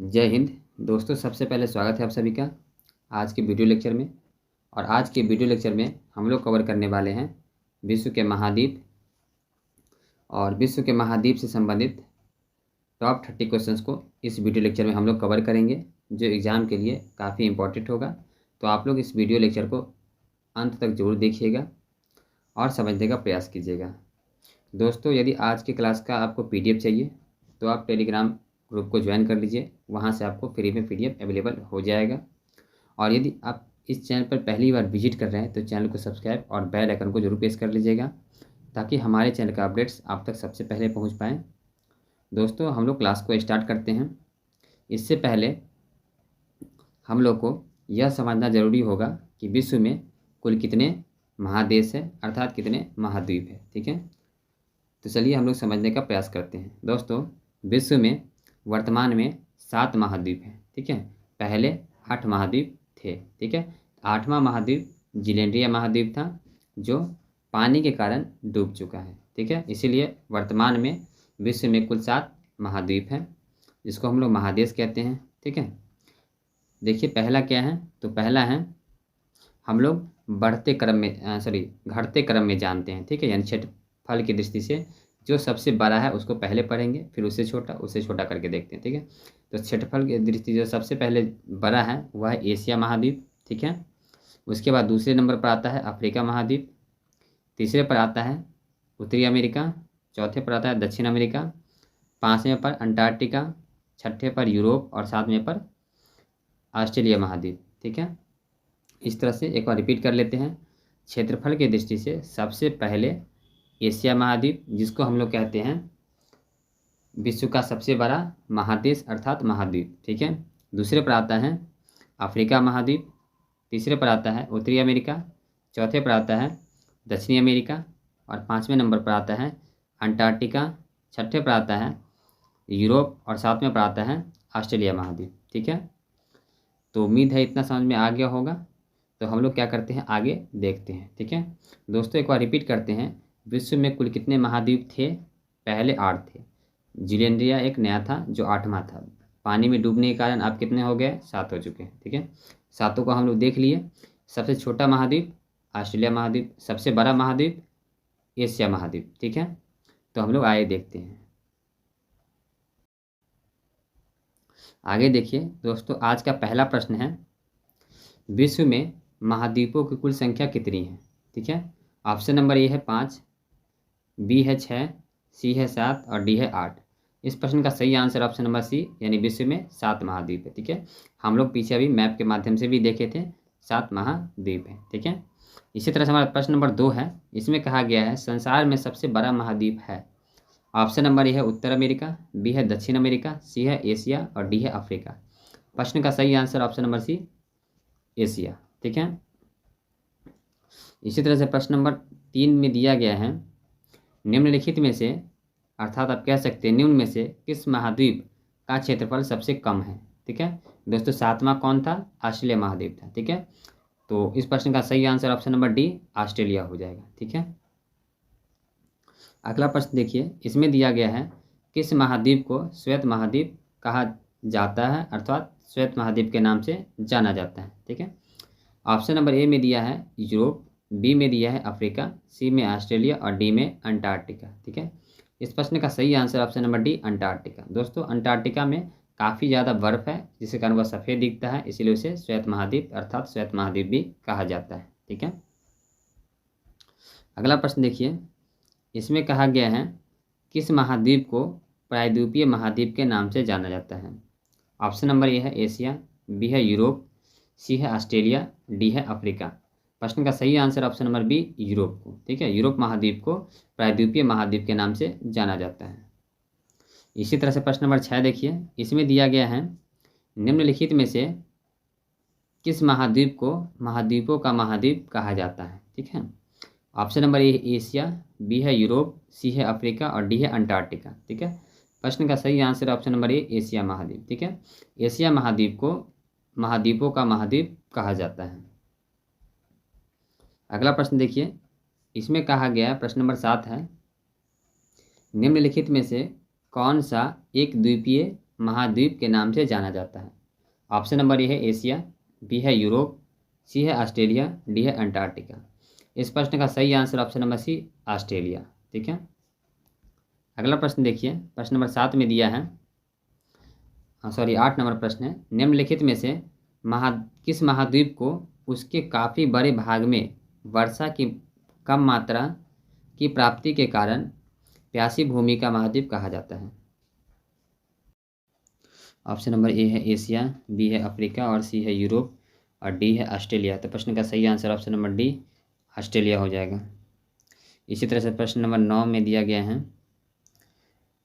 जय हिंद दोस्तों। सबसे पहले स्वागत है आप सभी का आज के वीडियो लेक्चर में। और आज के वीडियो लेक्चर में हम लोग कवर करने वाले हैं विश्व के महाद्वीप और विश्व के महाद्वीप से संबंधित टॉप 30 क्वेश्चंस को इस वीडियो लेक्चर में हम लोग कवर करेंगे, जो एग्ज़ाम के लिए काफ़ी इंपॉर्टेंट होगा। तो आप लोग इस वीडियो लेक्चर को अंत तक जरूर देखिएगा और समझने का प्रयास कीजिएगा। दोस्तों, यदि आज की क्लास का आपको PDF चाहिए तो आप टेलीग्राम ग्रुप को ज्वाइन कर लीजिए, वहाँ से आपको फ्री में PDF अवेलेबल हो जाएगा। और यदि आप इस चैनल पर पहली बार विजिट कर रहे हैं तो चैनल को सब्सक्राइब और बेल आइकन को जरूर प्रेस कर लीजिएगा, ताकि हमारे चैनल का अपडेट्स आप तक सबसे पहले पहुँच पाएँ। दोस्तों, हम लोग क्लास को स्टार्ट करते हैं। इससे पहले हम लोग को यह समझना ज़रूरी होगा कि विश्व में कुल कितने महादेश हैं, अर्थात कितने महाद्वीप हैं। ठीक है, तो चलिए हम लोग समझने का प्रयास करते हैं। दोस्तों, विश्व में वर्तमान में 7 महाद्वीप हैं। ठीक है, पहले 8 महाद्वीप थे। ठीक है, 8वां महाद्वीप जिलेंड्रिया महाद्वीप था, जो पानी के कारण डूब चुका है। ठीक है, इसीलिए वर्तमान में विश्व में कुल 7 महाद्वीप हैं, जिसको हम लोग महादेश कहते हैं। ठीक है, देखिए पहला क्या है, तो पहला है हम लोग बढ़ते क्रम में घटते क्रम में जानते हैं। ठीक है, यानी क्षेत्रफल की दृष्टि से जो सबसे बड़ा है उसको पहले पढ़ेंगे, फिर उससे छोटा करके देखते हैं। ठीक है, तो क्षेत्रफल की दृष्टि जो सबसे पहले बड़ा है वह है एशिया महाद्वीप। ठीक है, उसके बाद दूसरे नंबर पर आता है अफ्रीका महाद्वीप, तीसरे पर आता है उत्तरी अमेरिका, चौथे पर आता है दक्षिण अमेरिका, 5वें पर अंटार्कटिका, 6ठे पर यूरोप और 7वें पर ऑस्ट्रेलिया महाद्वीप। ठीक है, इस तरह से एक बार रिपीट कर लेते हैं। क्षेत्रफल की दृष्टि से सबसे पहले एशिया महाद्वीप, जिसको हम लोग कहते हैं विश्व का सबसे बड़ा महादेश अर्थात महाद्वीप। ठीक है, दूसरे पर आता है अफ्रीका महाद्वीप, तीसरे पर आता है उत्तरी अमेरिका, चौथे पर आता है दक्षिणी अमेरिका और 5वें नंबर पर आता है अंटार्कटिका, 6ठे पर आता है यूरोप और 7वें पर आता है ऑस्ट्रेलिया महाद्वीप। ठीक है, तो उम्मीद है इतना समझ में आ गया होगा। तो हम लोग क्या करते हैं, आगे देखते हैं। ठीक है दोस्तों, एक बार रिपीट करते हैं। विश्व में कुल कितने महाद्वीप थे? पहले 8 थे। जिलेंड्रिया एक नया था जो 8वां था। पानी में डूबने के कारण आप कितने हो गए? 7 हो चुके हैं। ठीक है, 7 को हम लोग देख लिए। सबसे छोटा महाद्वीप ऑस्ट्रेलिया महाद्वीप, सबसे बड़ा महाद्वीप एशिया महाद्वीप। ठीक है, तो हम लोग आगे देखते हैं। आगे देखिए दोस्तों, आज का पहला प्रश्न है विश्व में महाद्वीपों की कुल संख्या कितनी है? ठीक है, ऑप्शन नंबर ए है 5, बी है 6, सी है 7 और डी है 8। इस प्रश्न का सही आंसर ऑप्शन नंबर सी, यानी विश्व में 7 महाद्वीप है। ठीक है, हम लोग पीछे अभी मैप के माध्यम से भी देखे थे 7 महाद्वीप हैं। ठीक है, इसी तरह से हमारा प्रश्न नंबर 2 है। इसमें कहा गया है संसार में सबसे बड़ा महाद्वीप है। ऑप्शन नंबर ए है उत्तर अमेरिका, बी है दक्षिण अमेरिका, सी है एशिया और डी है अफ्रीका। प्रश्न का सही answer option number C, Asia. ठीक है, इसी तरह से प्रश्न नंबर 3 में दिया गया है निम्नलिखित में से, अर्थात आप कह सकते हैं निम्न में से किस महाद्वीप का क्षेत्रफल सबसे कम है? ठीक है दोस्तों, 7वां कौन था? ऑस्ट्रेलिया महाद्वीप था। ठीक है, तो इस प्रश्न का सही answer option number D, Australia हो जाएगा। ठीक है, अगला प्रश्न देखिए। इसमें दिया गया है किस महाद्वीप को श्वेत महाद्वीप कहा जाता है, अर्थात श्वेत महाद्वीप के नाम से जाना जाता है? ठीक है, ऑप्शन नंबर ए में दिया है यूरोप, बी में दिया है अफ्रीका, सी में ऑस्ट्रेलिया और डी में अंटार्कटिका। ठीक है, इस प्रश्न का सही answer option number D, Antarctica. दोस्तों, अंटार्कटिका में काफ़ी ज़्यादा बर्फ़ है, जिसके कारण वह सफ़ेद दिखता है, इसीलिए उसे श्वेत महाद्वीप अर्थात श्वेत महाद्वीप भी कहा जाता है। ठीक है, अगला प्रश्न देखिए। इसमें कहा गया है किस महाद्वीप को प्रायद्वीपीय महाद्वीप के नाम से जाना जाता है? ऑप्शन नंबर ए है एशिया, बी है यूरोप, सी है ऑस्ट्रेलिया, डी है अफ्रीका। प्रश्न का सही answer option number B, Europe को। ठीक है, यूरोप महाद्वीप को प्रायद्वीपीय महाद्वीप के नाम से जाना जाता है। इसी तरह से प्रश्न नंबर 6 देखिए। इसमें दिया गया है निम्नलिखित में से किस महाद्वीप को महाद्वीपों का महाद्वीप कहा जाता है? ठीक है, option number A Asia, B है यूरोप, सी है अफ्रीका और डी है अंटार्कटिका। ठीक है, प्रश्न का सही answer option number A, Asia महाद्वीप। ठीक है, एशिया महाद्वीप को महाद्वीपों का महाद्वीप कहा जाता है। अगला प्रश्न देखिए। इसमें कहा गया प्रश्न नंबर 7 है निम्नलिखित में से कौन सा एक द्वीपीय महाद्वीप के नाम से जाना जाता है? ऑप्शन नंबर ए है एशिया, बी है यूरोप, सी है ऑस्ट्रेलिया, डी है अंटार्कटिका। इस प्रश्न का सही answer option number C Australia. ठीक है। अगला प्रश्न देखिए, प्रश्न नंबर 7 में दिया है, 8 नंबर प्रश्न है, निम्नलिखित में से किस महाद्वीप को उसके काफ़ी बड़े भाग में वर्षा की कम मात्रा की प्राप्ति के कारण प्यासी भूमि का महाद्वीप कहा जाता है? ऑप्शन नंबर ए है एशिया, बी है अफ्रीका और सी है यूरोप और डी है ऑस्ट्रेलिया। तो प्रश्न का सही answer option number D Australia हो जाएगा। इसी तरह से प्रश्न नंबर 9 में दिया गया है,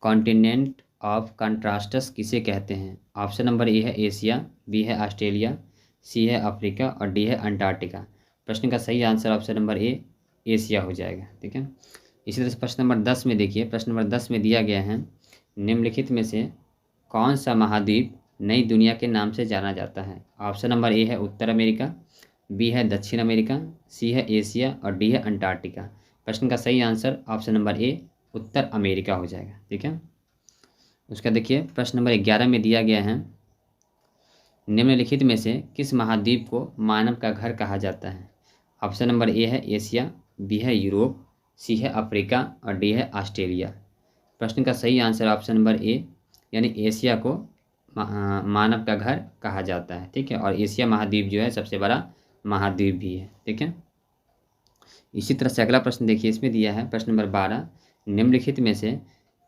कॉन्टिनेंट ऑफ कंट्रास्टस किसे कहते हैं? ऑप्शन नंबर ए है एशिया, बी है ऑस्ट्रेलिया, सी है अफ्रीका और डी है अंटार्कटिका। प्रश्न का सही answer option number A Asia हो जाएगा। ठीक है। इसी तरह से प्रश्न नंबर 10 में देखिए, प्रश्न नंबर 10 में दिया गया है, निम्नलिखित में से कौन सा महाद्वीप नई दुनिया के नाम से जाना जाता है? ऑप्शन नंबर ए है उत्तर अमेरिका, बी है दक्षिण अमेरिका, सी है एशिया और डी है अंटार्कटिका। प्रश्न का सही आंसर ऑप्शन नंबर ए उत्तर अमेरिका हो जाएगा। ठीक है। उसका देखिए, प्रश्न नंबर 11 में दिया गया है, निम्नलिखित में से किस महाद्वीप को मानव का घर कहा जाता है? ऑप्शन नंबर ए है एशिया, बी है यूरोप, सी है अफ्रीका और डी है ऑस्ट्रेलिया। प्रश्न का सही आंसर ऑप्शन नंबर ए यानी एशिया को मानव का घर कहा जाता है। ठीक है। और एशिया महाद्वीप जो है सबसे बड़ा महाद्वीप भी है। ठीक है। इसी तरह से अगला प्रश्न देखिए, इसमें दिया है प्रश्न नंबर 12, निम्नलिखित में से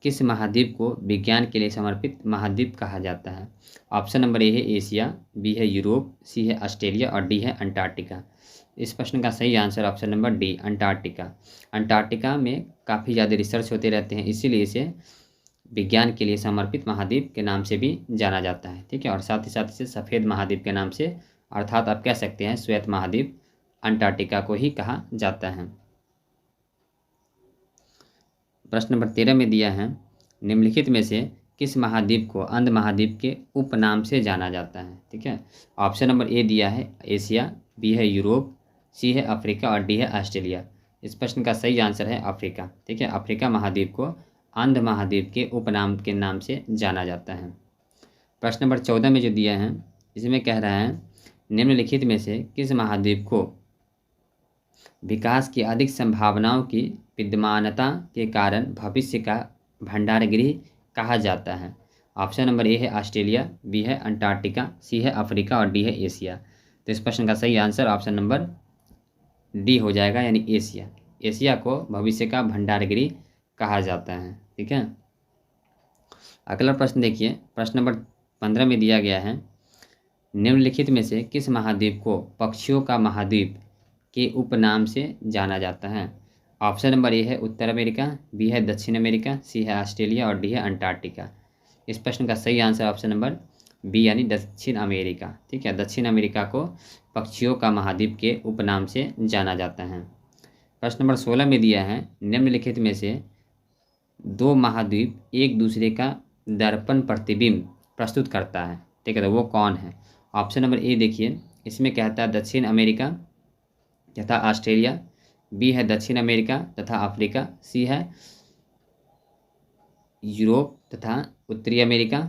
किस महाद्वीप को विज्ञान के लिए समर्पित महाद्वीप कहा जाता है? ऑप्शन नंबर ए है एशिया, बी है यूरोप, सी है ऑस्ट्रेलिया और डी है अंटार्कटिका। इस प्रश्न का सही answer option number D Antarctica. Antarctica में काफ़ी ज़्यादा रिसर्च होते रहते हैं, इसीलिए इसे विज्ञान के लिए समर्पित महाद्वीप के नाम से भी जाना जाता है। ठीक है। और साथ ही साथ इसे सफ़ेद महाद्वीप के नाम से, अर्थात आप कह सकते हैं श्वेत महाद्वीप, अंटार्कटिका को ही कहा जाता है। प्रश्न नंबर 13 में दिया है, निम्नलिखित में से किस महाद्वीप को अंध महाद्वीप के उपनाम से जाना जाता है? ठीक है। ऑप्शन नंबर ए दिया है एशिया, बी है यूरोप, सी है अफ्रीका और डी है ऑस्ट्रेलिया। इस प्रश्न का सही आंसर है अफ्रीका। ठीक है। अफ्रीका महाद्वीप को अंध महाद्वीप के उपनाम के नाम से जाना जाता है। प्रश्न नंबर 14 में जो दिया है, इसमें कह रहा है, निम्नलिखित में से किस महाद्वीप को विकास की अधिक संभावनाओं की विद्यमानता के कारण भविष्य का भंडारगृह कहा जाता है? ऑप्शन नंबर ए है ऑस्ट्रेलिया, बी है अंटार्कटिका, सी है अफ्रीका और डी है एशिया। तो इस प्रश्न का सही आंसर ऑप्शन नंबर डी हो जाएगा, यानी एशिया। एशिया को भविष्य का भंडारगृह कहा जाता है। ठीक है। अगला प्रश्न देखिए, प्रश्न नंबर 15 में दिया गया है, निम्नलिखित में से किस महाद्वीप को पक्षियों का महाद्वीप के उपनाम से जाना जाता है? ऑप्शन नंबर ए है उत्तर अमेरिका, बी है दक्षिण अमेरिका, सी है ऑस्ट्रेलिया और डी है अंटार्कटिका। इस प्रश्न का सही आंसर ऑप्शन नंबर बी यानी दक्षिण अमेरिका। ठीक है। दक्षिण अमेरिका को पक्षियों का महाद्वीप के उपनाम से जाना जाता है। प्रश्न नंबर 16 में दिया है, निम्नलिखित में से दो महाद्वीप एक दूसरे का दर्पण प्रतिबिंब प्रस्तुत करता है। ठीक है। तो वो कौन है? ऑप्शन नंबर ए देखिए, इसमें कहता है दक्षिण अमेरिका तथा ऑस्ट्रेलिया, बी है दक्षिण अमेरिका तथा अफ्रीका, सी है यूरोप तथा उत्तरी अमेरिका।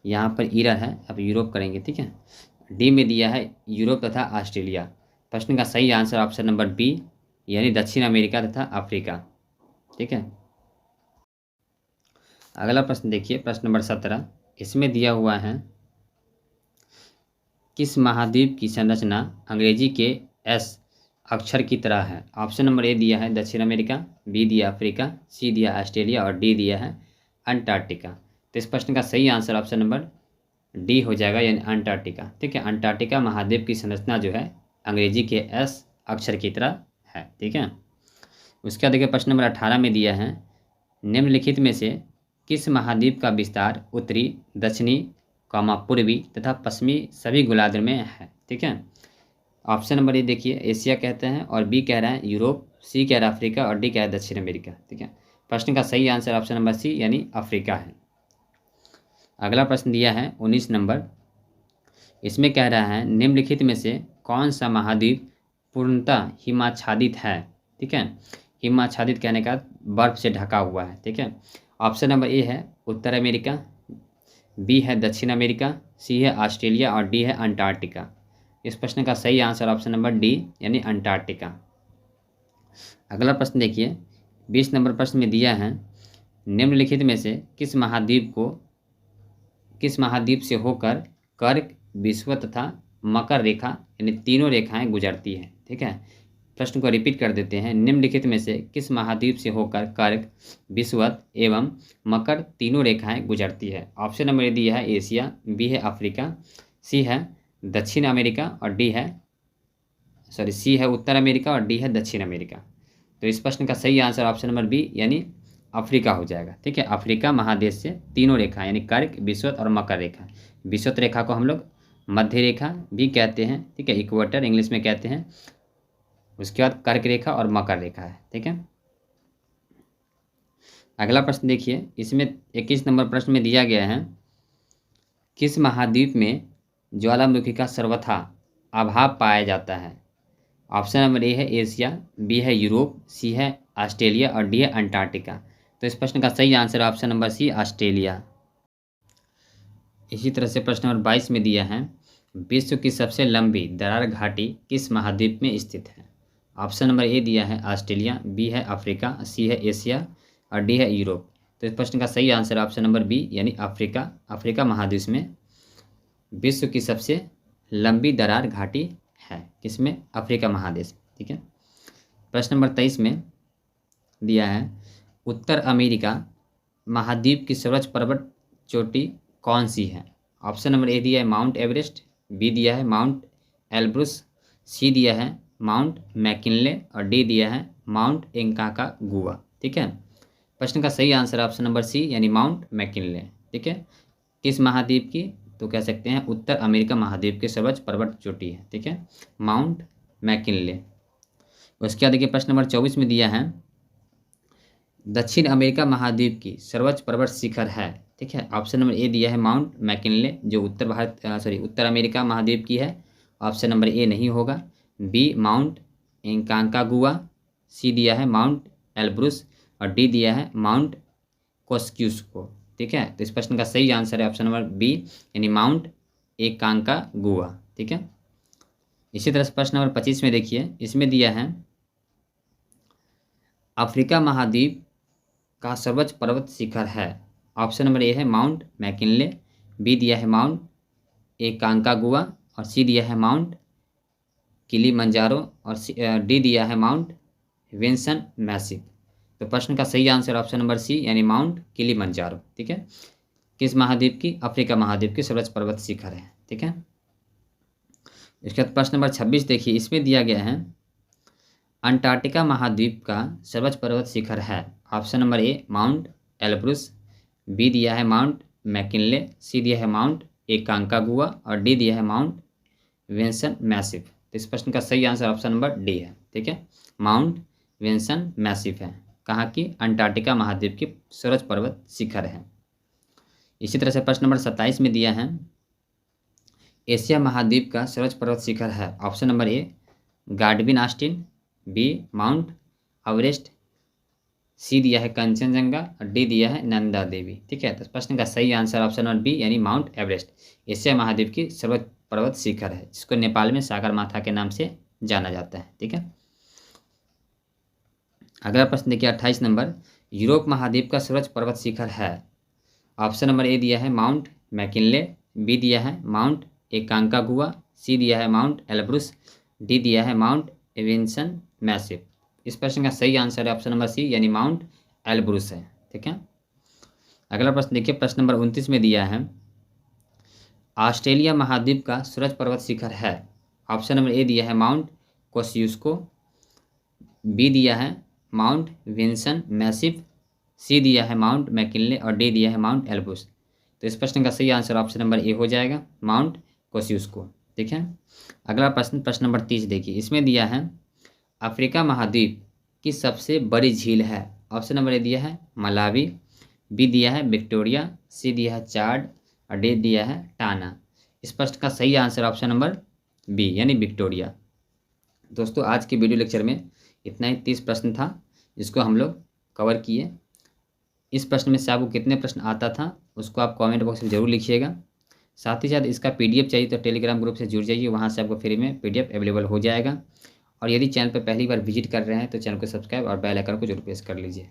यहाँ पर इरर है, अब यूरोप करेंगे। ठीक है। डी में दिया है यूरोप तथा ऑस्ट्रेलिया। प्रश्न का सही आंसर ऑप्शन नंबर बी यानी दक्षिण अमेरिका तथा अफ्रीका। ठीक है। अगला प्रश्न देखिए, प्रश्न नंबर 17, इसमें दिया हुआ है, किस महाद्वीप की संरचना अंग्रेजी के एस अक्षर की तरह है? ऑप्शन नंबर ए दिया है दक्षिण अमेरिका, बी दिया अफ्रीका, सी दिया ऑस्ट्रेलिया और डी दिया है अंटार्कटिका। तो इस प्रश्न का सही आंसर ऑप्शन नंबर डी हो जाएगा, यानी अंटार्कटिका। ठीक है। अंटार्कटिका महाद्वीप की संरचना जो है अंग्रेजी के एस अक्षर की तरह है। ठीक है। उसके बाद देखिए, प्रश्न नंबर 18 में दिया है, निम्नलिखित में से किस महाद्वीप का विस्तार उत्तरी, दक्षिणी, पूर्वी तथा पश्चिमी सभी गोलार्ध में है? ठीक है। ऑप्शन नंबर ए देखिए एशिया कहते हैं और बी कह रहा है यूरोप, सी कह रहा है अफ्रीका और डी कह रहा है दक्षिण अमेरिका। ठीक है। प्रश्न का सही आंसर ऑप्शन नंबर सी यानी अफ्रीका है। अगला प्रश्न दिया है 19 नंबर, इसमें कह रहा है, निम्नलिखित में से कौन सा महाद्वीप पूर्णतः हिमाच्छादित है? ठीक है। हिमाच्छादित कहने का बर्फ से ढका हुआ है। ठीक है। ऑप्शन नंबर ए है उत्तर अमेरिका, बी है दक्षिण अमेरिका, सी है ऑस्ट्रेलिया और डी है अंटार्कटिका। इस प्रश्न का सही आंसर ऑप्शन नंबर डी यानी अंटार्कटिका। अगला प्रश्न देखिए, 20 नंबर प्रश्न में दिया है निम्नलिखित में से किस महाद्वीप से होकर कर्क, विषुवत तथा मकर रेखा यानी तीनों रेखाएं गुजरती हैं। ठीक है, प्रश्न को रिपीट कर देते हैं। निम्नलिखित में से किस महाद्वीप से होकर कर्क, विषुवत एवं मकर तीनों रेखाएं गुजरती है। ऑप्शन नंबर डी है एशिया, बी है अफ्रीका, सी है दक्षिण अमेरिका और सी है उत्तर अमेरिका और डी है दक्षिण अमेरिका। तो इस प्रश्न का सही आंसर ऑप्शन नंबर बी यानी अफ्रीका हो जाएगा। ठीक है, अफ्रीका महादेश से तीनों रेखा यानी कर्क, विषुवत और मकर रेखा। विषुवत रेखा को हम लोग मध्य रेखा भी कहते हैं। ठीक है, इक्वेटर इंग्लिश में कहते हैं। उसके बाद कर्क रेखा और मकर रेखा है। ठीक है, अगला प्रश्न देखिए, इसमें 21 नंबर प्रश्न में दिया गया है किस महाद्वीप में ज्वालामुखी का सर्वथा अभाव पाया जाता है। ऑप्शन नंबर ए है एशिया, बी है यूरोप, सी है ऑस्ट्रेलिया और डी है अंटार्कटिका। तो इस प्रश्न का सही answer option number C Australia. इसी तरह से प्रश्न नंबर 22 में दिया है विश्व की सबसे लंबी दरार घाटी किस महाद्वीप में स्थित है। ऑप्शन नंबर ए दिया है ऑस्ट्रेलिया, बी है अफ्रीका, सी है एशिया और डी है यूरोप। तो इस प्रश्न का सही आंसर ऑप्शन नंबर बी यानी अफ्रीका महाद्वीप में विश्व की सबसे लंबी दरार घाटी है। किसमें? अफ्रीका महादेश। ठीक है, प्रश्न नंबर 23 में दिया है उत्तर अमेरिका महाद्वीप की सर्वोच्च पर्वत चोटी कौन सी है। ऑप्शन नंबर ए दिया है माउंट एवरेस्ट, बी दिया है माउंट एल्ब्रुस, सी दिया है माउंट मैकिनले और डी दिया है माउंट एंकाकागुआ। ठीक है, प्रश्न का सही आंसर ऑप्शन नंबर सी यानी माउंट मैकिनले। ठीक है, किस महाद्वीप की? तो कह सकते हैं उत्तर अमेरिका महाद्वीप की सर्वोच्च पर्वत चोटी है। ठीक है, माउंट मैकिनले। उसके बाद देखिए प्रश्न नंबर 24 में दिया है दक्षिण अमेरिका महाद्वीप की सर्वोच्च पर्वत शिखर है। ठीक है, ऑप्शन नंबर ए दिया है माउंट मैकिनले जो उत्तर अमेरिका महाद्वीप की है। ऑप्शन नंबर ए नहीं होगा। बी माउंट एंकाकागुआ, सी दिया है माउंट एल्ब्रुस और डी दिया है माउंट कोस्क्यूस्को। ठीक है, तो इस प्रश्न का सही आंसर है ऑप्शन नंबर बी यानी माउंट एकांकागुआ। ठीक है, इसी तरह से प्रश्न नंबर 25 में देखिए, इसमें दिया है अफ्रीका महाद्वीप का सर्वोच्च पर्वत शिखर है। ऑप्शन नंबर ए है माउंट मैकिनले, बी दिया है माउंट एकांकागुआ और सी दिया है माउंट किलिमंजारो और डी दिया है माउंट विंसन मैसिव। तो प्रश्न का सही आंसर ऑप्शन नंबर सी यानी माउंट किलिमंजारो। ठीक है, किस महाद्वीप की? अफ्रीका महाद्वीप की सर्वोच्च पर्वत शिखर है। ठीक है, इसके बाद प्रश्न नंबर 26 देखिए, इसमें दिया गया है अंटार्कटिका महाद्वीप का सर्वोच्च पर्वत शिखर है। Option number A mount Elbrus, B दिया है माउंट मैकिनले, सी दिया है माउंट एकांकागुआ और डी दिया है माउंट विंसन मैसिव। तो इस प्रश्न का सही आंसर ऑप्शन नंबर डी है। ठीक है, माउंट विंसन मैसिव है। कहाँ की? अंटार्कटिका महाद्वीप की सर्वोच्च पर्वत शिखर है। इसी तरह से प्रश्न नंबर 27 में दिया है एशिया महाद्वीप का सर्वोच्च पर्वत शिखर है। Option number A Godwin Austen, B Mount Everest, C दिया है कंचनजंगा और डी दिया है नंदा देवी। ठीक है, तो प्रश्न का सही आंसर ऑप्शन नंबर बी यानी माउंट एवरेस्ट एशिया महाद्वीप की सर्वोच्च पर्वत शिखर है, जिसको नेपाल में सागरमाथा के नाम से जाना जाता है। ठीक है, अगला प्रश्न देखिए 28 नंबर, यूरोप महाद्वीप का सर्वोच्च पर्वत शिखर है। ऑप्शन नंबर ए दिया है माउंट मैकिनले, बी दिया है माउंट एकांकागुआ, सी दिया है माउंट एल्ब्रुस, डी दिया है माउंट विंसन मैसिव। इस प्रश्न का सही आंसर है ऑप्शन नंबर सी यानी माउंट एल्ब्रुस है। ठीक है, अगला प्रश्न देखिए प्रश्न नंबर 29 में दिया है ऑस्ट्रेलिया महाद्वीप का सर्वोच्च पर्वत शिखर है। ऑप्शन नंबर ए दिया है माउंट कोस्यूस्को, बी दिया है माउंट विंसन मैसिव, सी दिया है माउंट मैकिनले और डी दिया है माउंट एल्ब्रुस। तो इस प्रश्न का सही आंसर ऑप्शन नंबर ए हो जाएगा माउंट कोस्यूस्को। ठीक है, अगला प्रश्न नंबर 30 देखिए, इसमें दिया है अफ्रीका महाद्वीप की सबसे बड़ी झील है। ऑप्शन नंबर ए दिया है मलावी, बी दिया है विक्टोरिया, सी दिया है चाड और डी दिया है टाना। इस प्रश्न का सही आंसर ऑप्शन नंबर बी यानी विक्टोरिया। दोस्तों आज की वीडियो लेक्चर में इतना ही 30 प्रश्न था जिसको हम लोग कवर किए। इस प्रश्न में से आपको कितने प्रश्न आता था उसको आप कमेंट बॉक्स में ज़रूर लिखिएगा। साथ ही साथ इसका पीडीएफ चाहिए तो टेलीग्राम ग्रुप से जुड़ जाइए, वहाँ से आपको फ्री में पीडीएफ अवेलेबल हो जाएगा। और यदि चैनल पर पहली बार विजिट कर रहे हैं तो चैनल को सब्सक्राइब और बेल आइकन को जरूर प्रेस कर लीजिए।